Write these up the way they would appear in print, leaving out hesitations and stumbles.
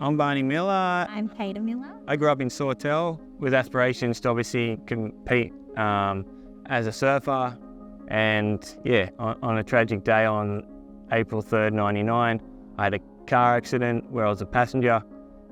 I'm Barney Miller. I'm Kada Miller. I grew up in Sawtell with aspirations to obviously compete as a surfer. And on a tragic day on April 3rd, 99, I had a car accident where I was a passenger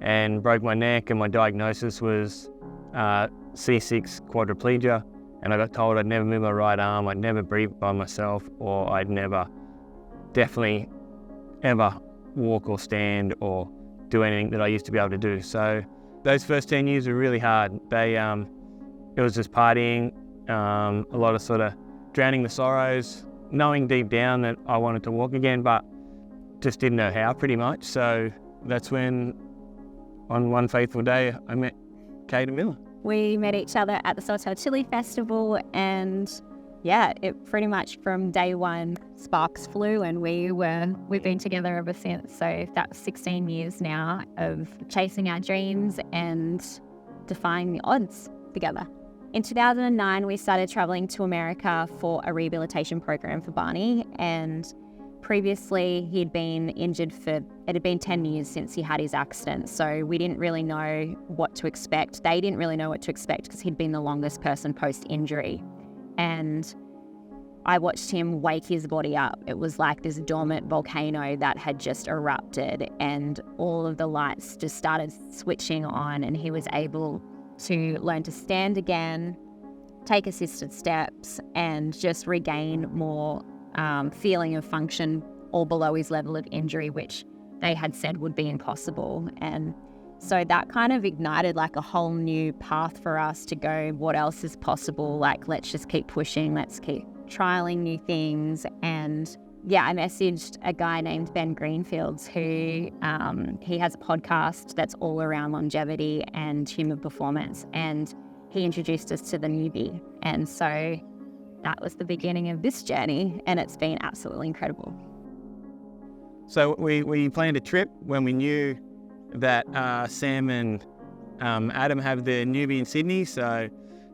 and broke my neck, and my diagnosis was C6 Quadriplegia. And I got told I'd never move my right arm, I'd never breathe by myself, or I'd never, definitely ever walk or stand or do anything that I used to be able to do. So those first 10 years were really hard. It was just partying, a lot of sort of drowning the sorrows, knowing deep down that I wanted to walk again, but just didn't know how pretty much. So that's when, on one fateful day, I met Kada Miller. We met each other at the Sawtell Chili Festival, and it pretty much from day one, sparks flew, and we've been together ever since. So that's 16 years now of chasing our dreams and defying the odds together. In 2009, we started traveling to America for a rehabilitation program for Barney, and previously he'd been injured it had been 10 years since he had his accident, so we didn't really know what to expect. They didn't really know what to expect because he'd been the longest person post-injury. And I watched him wake his body up. It was like this dormant volcano that had just erupted, and all of the lights just started switching on, and he was able to learn to stand again, take assisted steps, and just regain more feeling of function all below his level of injury, which they had said would be impossible. And so that kind of ignited like a whole new path for us to go, what else is possible? Like, let's just keep pushing, let's keep trialing new things. And I messaged a guy named Ben Greenfields who he has a podcast that's all around longevity and human performance, and he introduced us to the newbie. And so that was the beginning of this journey, and it's been absolutely incredible. So we planned a trip when we knew that Sam and Adam have the newbie in Sydney. So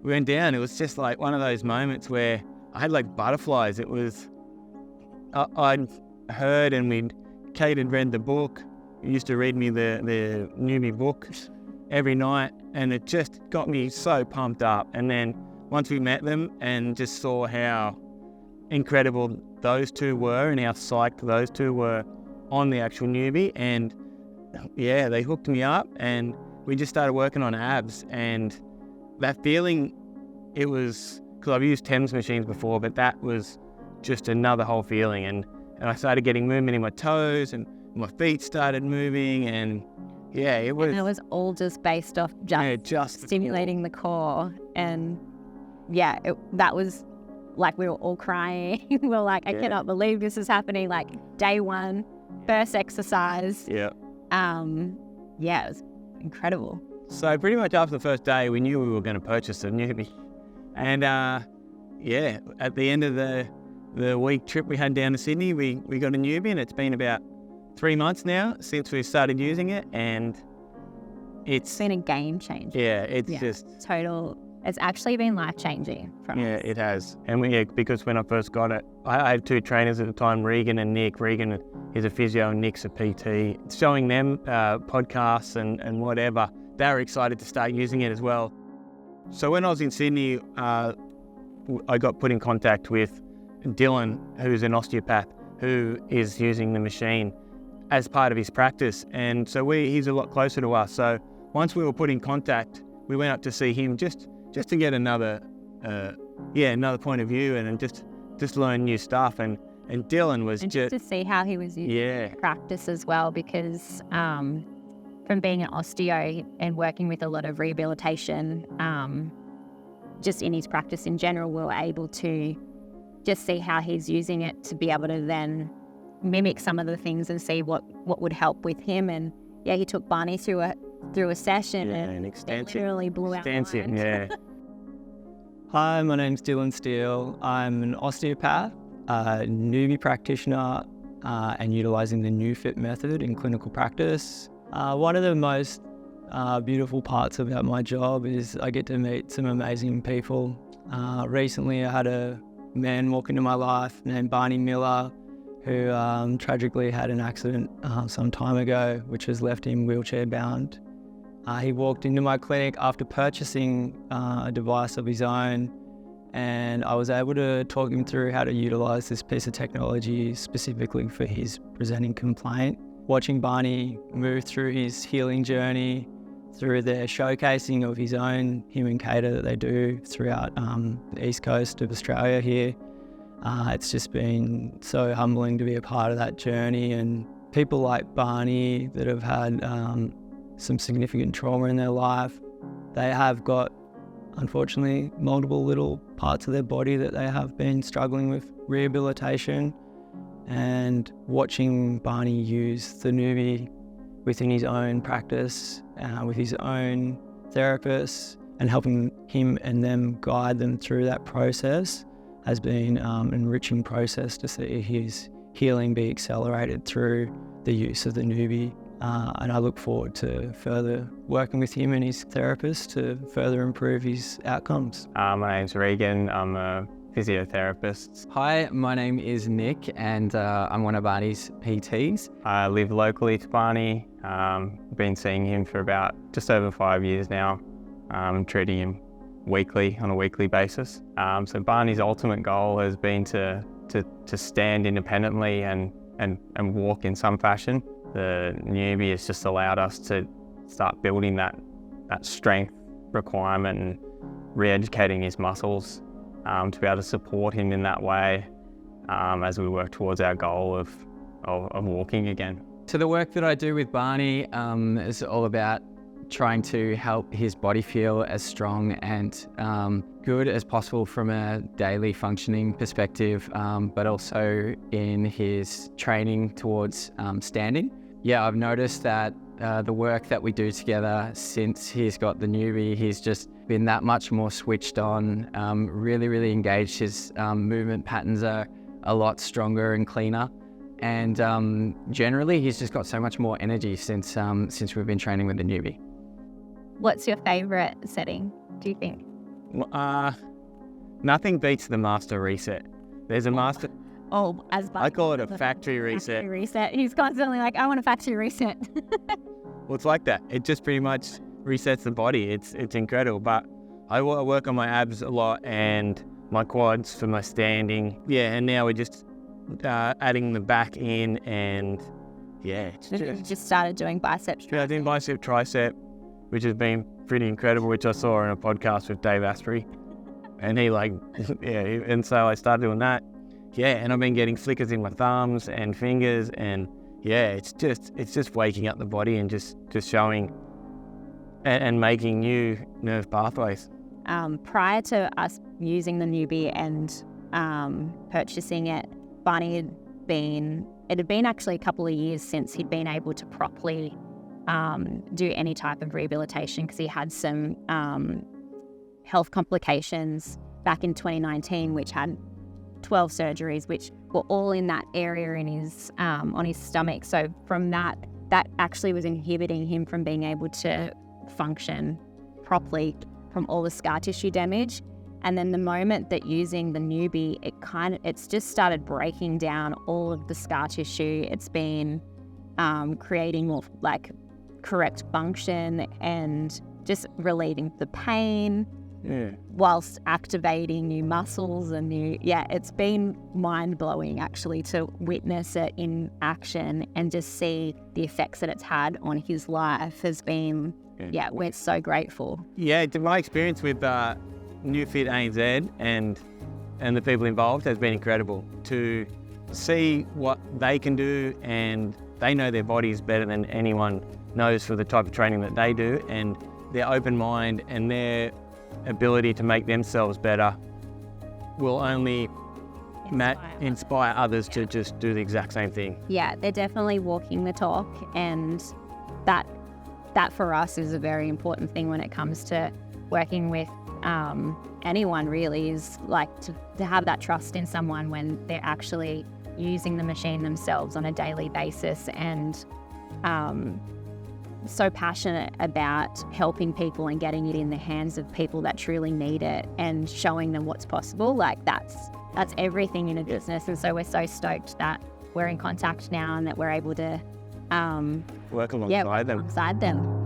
we went down. It was just like one of those moments where I had like butterflies. It was, I'd heard, and Kate had read the book. He used to read me the newbie book every night, and it just got me so pumped up. And then once we met them and just saw how incredible those two were and how psyched those two were on the actual newbie, and they hooked me up, and we just started working on abs. And that feeling, it was, because I've used TEMS machines before, but that was just another whole feeling. And I started getting movement in my toes, and my feet started moving, and it was... And it was all just based off just stimulating the core. And that was like, we were all crying. We were like, I cannot believe this is happening. Like, day one, first exercise. Yeah. It was incredible. So pretty much after the first day, we knew we were going to purchase a newbie. And at the end of the week trip we had down to Sydney, we got a newbie, and it's been about 3 months now since we started using it, and it's been a game changer. It's actually been life-changing for us. Yeah, it has. And because when I first got it, I had two trainers at the time, Regan and Nick. Regan is a physio and Nick's a PT. Showing them podcasts and whatever, they were excited to start using it as well. So when I was in Sydney, I got put in contact with Dylan, who's an osteopath, who is using the machine as part of his practice. And so he's a lot closer to us. So once we were put in contact, we went up to see him just to get another point of view and just learn new stuff. And Dylan was just to see how he was using practice as well, because from being an osteo and working with a lot of rehabilitation, just in his practice in general, we were able to just see how he's using it to be able to then mimic some of the things and see what would help with him. And he took Barney through a session and extensive. It literally blew out my mind. Hi, my name's Dylan Steele. I'm an osteopath, newbie practitioner, and utilising the NeuFit method in clinical practice. One of the most beautiful parts about my job is I get to meet some amazing people. Recently I had a man walk into my life named Barney Miller, who tragically had an accident some time ago, which has left him wheelchair bound. He walked into my clinic after purchasing a device of his own, and I was able to talk him through how to utilise this piece of technology specifically for his presenting complaint. Watching Barney move through his healing journey, through the showcasing of his own him and Kada that they do throughout the east coast of Australia here, it's just been so humbling to be a part of that journey. And people like Barney that have had some significant trauma in their life, they have got, unfortunately, multiple little parts of their body that they have been struggling with rehabilitation. And watching Barney use the NeuFit within his own practice, with his own therapists, and helping him and them guide them through that process has been an enriching process to see his healing be accelerated through the use of the NeuFit. And I look forward to further working with him and his therapist to further improve his outcomes. My name's Regan. I'm a physiotherapist. Hi, my name is Nick and I'm one of Barney's PTs. I live locally to Barney. Been seeing him for about just over 5 years now. Treating him on a weekly basis. So Barney's ultimate goal has been to stand independently and walk in some fashion. The NeuFit has just allowed us to start building that strength requirement and re-educating his muscles to be able to support him in that way as we work towards our goal of walking again. So the work that I do with Barney is all about trying to help his body feel as strong and good as possible from a daily functioning perspective, but also in his training towards standing. Yeah, I've noticed that the work that we do together since he's got the NeuFit, he's just been that much more switched on, really engaged. His movement patterns are a lot stronger and cleaner. And generally, he's just got so much more energy since we've been training with the NeuFit. What's your favourite setting, do you think? Nothing beats the master reset. There's a master... Oh, as I call it a factory reset. Factory reset. He's constantly like, I want a factory reset. Well, it's like that. It just pretty much resets the body. It's incredible. But I work on my abs a lot and my quads for my standing. Yeah, and now we're just adding the back in, and yeah. You just started doing biceps. Yeah, I did bicep, tricep, which has been pretty incredible, which I saw in a podcast with Dave Asprey. And he and so I started doing that. Yeah, and I've been getting flickers in my thumbs and fingers, and yeah, it's just waking up the body and just showing and making new nerve pathways. Prior to us using the NeuFit and purchasing it, Barney it had been actually a couple of years since he'd been able to properly do any type of rehabilitation, because he had some health complications back in 2019, which had 12 surgeries, which were all in that area in his on his stomach. So from that actually was inhibiting him from being able to function properly from all the scar tissue damage. And then the moment that using the NeuFit, it's just started breaking down all of the scar tissue. It's been creating more like correct function and just relieving the pain. Yeah. Whilst activating new muscles and it's been mind-blowing actually to witness it in action and just see the effects that it's had on his life has been, we're so grateful. Yeah, my experience with NeuFit ANZ and the people involved has been incredible. To see what they can do, and they know their bodies better than anyone knows for the type of training that they do, and their open mind and their ability to make themselves better will only inspire others to just do the exact same thing. Yeah, they're definitely walking the talk, and that for us is a very important thing when it comes to working with anyone, really, is like to have that trust in someone when they're actually using the machine themselves on a daily basis, and so passionate about helping people and getting it in the hands of people that truly need it and showing them what's possible. Like that's everything in a business. And so we're so stoked that we're in contact now and that we're able to Work alongside them. alongside them.